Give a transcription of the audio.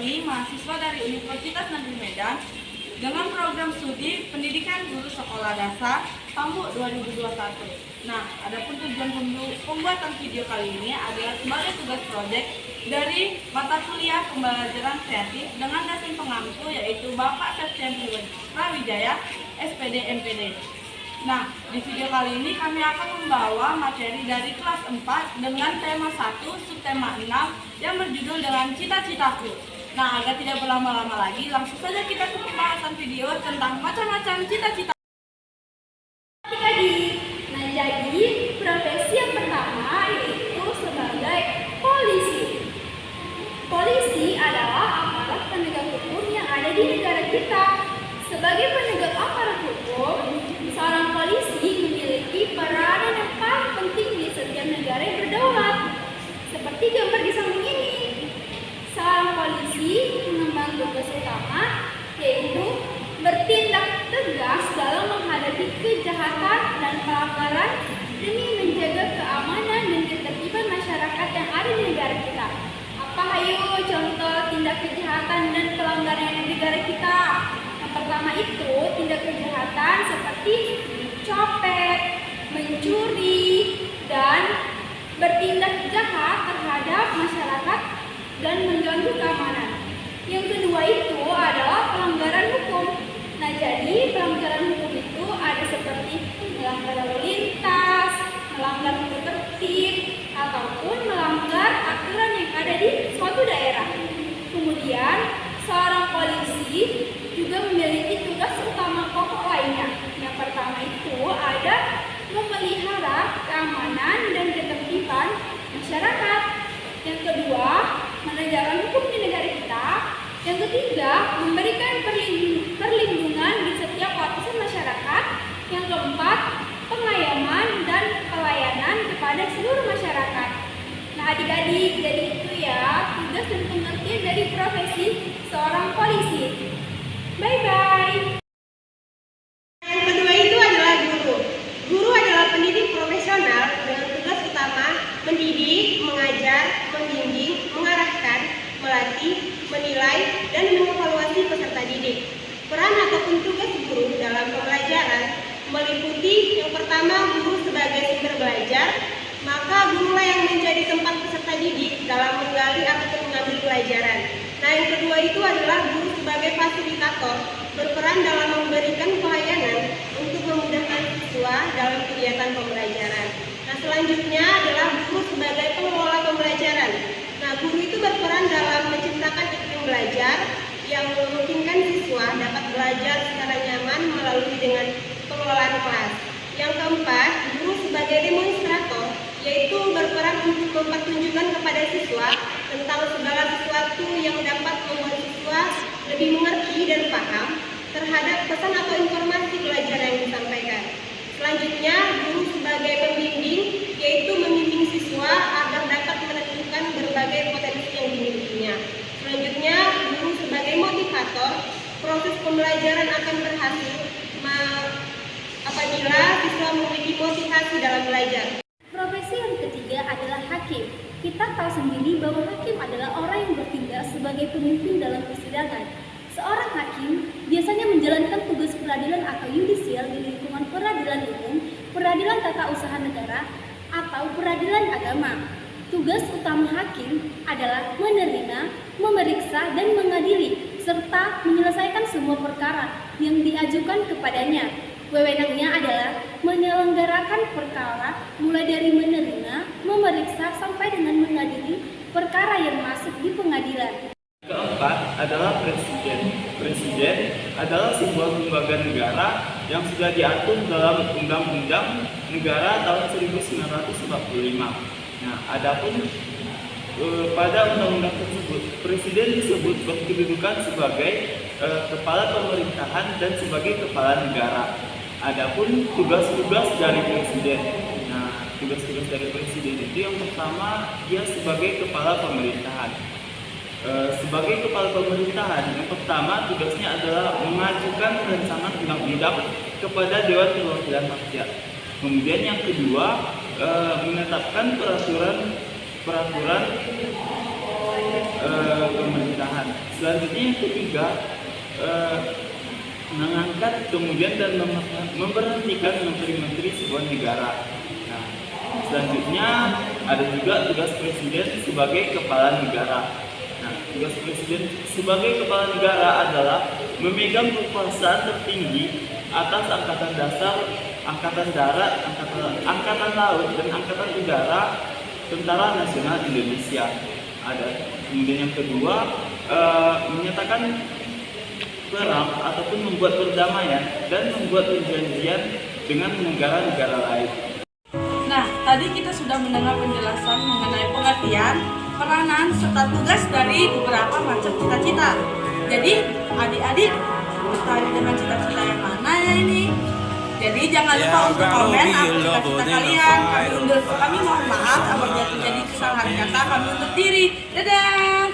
kami, mahasiswa dari Universitas Negeri Medan, dengan program studi Pendidikan Guru Sekolah Dasar tahun 2021. Nah, adapun tujuan pembuatan video kali ini adalah sebagai tugas proyek dari mata kuliah pembelajaran kreatif dengan dosen pengampu yaitu Bapak Septian Prawijaya, SPD MPD. Nah, di video kali ini kami akan membawa materi dari kelas 4 dengan tema 1, subtema 6 yang berjudul dengan cita-citaku. Nah, agar tidak berlama-lama lagi, langsung saja kita ke pembahasan video tentang macam-macam cita-cita. Adik-adik, nah jadi profesi yang pertama yaitu sebagai polisi. Polisi adalah aparat penegak hukum yang ada di negara kita. Sebagai penegak aparat hukum, seorang polisi memiliki peranan yang paling penting di setiap negara yang berdaulat. Seperti gambar di samping ini. Seorang polisi mengemban tugas utama yaitu bertindak tegas dalam menghadapi kejahatan dan pelanggaran demi menjaga keamanan dan ketertiban masyarakat yang ada di negara kita. Apa ayo contoh tindak kejahatan dan pelanggaran yang ada di negara kita? Yang pertama itu tindak kejahatan seperti copet, mencuri, dan bertindak jahat terhadap masyarakat dan mengganggu keamanan. Yang kedua itu adalah pelanggaran hukum. Nah, jadi pelanggaran hukum itu ada seperti melanggar lalu lintas, melanggar hukum tertib, ataupun melanggar aturan yang ada di suatu daerah. Kemudian, seorang polisi juga memiliki tugas utama pokok lainnya. Yang pertama itu ada memelihara keamanan dan ketertiban masyarakat. Yang kedua, menegakkan hukum di negara kita. Yang ketiga, memberikan perlindungan di setiap lapisan masyarakat. Yang keempat, pengayaman dan pelayanan kepada seluruh masyarakat. Nah, adik-adik, jadi itu ya tugas dan pengertian dari profesi seorang polisi. Bye-bye. Yang kedua itu adalah guru. Guru adalah pendidik profesional dengan tugas utama mendidik, mengajar, membimbing, mengarahkan, melatih, menilai, dan mengevaluasi peserta didik. Peran ataupun tugas guru dalam pembelajaran meliputi yang pertama guru sebagai sumber belajar, maka gurulah yang menjadi tempat peserta didik dalam menggali ataupun mengambil pelajaran. Nah, yang kedua itu adalah guru sebagai fasilitator, berperan dalam memberikan pelayanan untuk memudahkan siswa dalam kegiatan pembelajaran. Nah, selanjutnya adalah guru sebagai pengelola pembelajaran. Nah, guru itu berperan dalam menciptakan iklim belajar yang memungkinkan siswa dapat belajar secara nyaman melalui dengan pengelolaan kelas. Yang keempat, guru sebagai demonstrator, yaitu berperan untuk mempertunjukkan kepada siswa tentang segala sesuatu yang dapat membuat siswa lebih mengerti dan paham terhadap pesan atau informasi belajar yang disampaikan. Selanjutnya, guru sebagai pembimbing, yaitu membimbing siswa agar dapat menentukan berbagai potensi yang dimilikinya. Selanjutnya, guru sebagai motivator, proses pembelajaran akan berhasil apabila siswa memiliki motivasi dalam belajar. Profesi yang ketiga adalah hakim. Kita tahu sendiri bahwa hakim adalah orang yang bertindak sebagai pemimpin dalam persidangan. Seorang hakim biasanya menjalankan tugas peradilan atau yudisial di lingkungan peradilan umum, peradilan tata usaha negara, atau peradilan agama. Tugas utama hakim adalah menerima, memeriksa, dan mengadili, serta menyelesaikan semua perkara yang diajukan kepadanya. Wewenangnya adalah menyelenggarakan perkara mulai dari menerima, memeriksa, sampai dengan mengadili perkara yang masuk di pengadilan. Keempat adalah presiden. Presiden adalah sebuah lembaga negara yang sudah diatur dalam Undang-Undang Negara tahun 1945. Nah, adapun pada undang-undang tersebut, presiden disebut berkedudukan sebagai kepala pemerintahan dan sebagai kepala negara. Adapun tugas-tugas dari presiden. Nah, tugas-tugas dari presiden itu yang pertama, dia sebagai kepala pemerintahan. Sebagai kepala pemerintahan, yang pertama tugasnya adalah mengajukan rancangan undang-undang kepada Dewan Perwakilan Rakyat. Kemudian yang kedua, menetapkan peraturan pemerintahan. Selanjutnya yang ketiga, mengangkat kemudian dan memberhentikan menteri-menteri sebuah negara. Nah, selanjutnya ada juga tugas presiden sebagai kepala negara. Nah, tugas presiden sebagai kepala negara adalah memegang kekuasaan tertinggi atas angkatan dasar, angkatan darat, angkatan laut, dan angkatan udara Tentara Nasional Indonesia. Ada. Kemudian yang kedua, menyatakan perang ataupun membuat perdamaian dan membuat perjanjian dengan negara-negara lain. Nah, tadi kita sudah mendengar penjelasan mengenai pengertian, peranan, serta tugas dari beberapa macam cita-cita. Jadi, adik-adik tertarik dengan cita-cita yang mana ya ini? Jadi jangan lupa untuk komen apa cita-cita kalian. Kami mohon maaf apabila terjadi kesalahan kata kami undur diri. Dadah!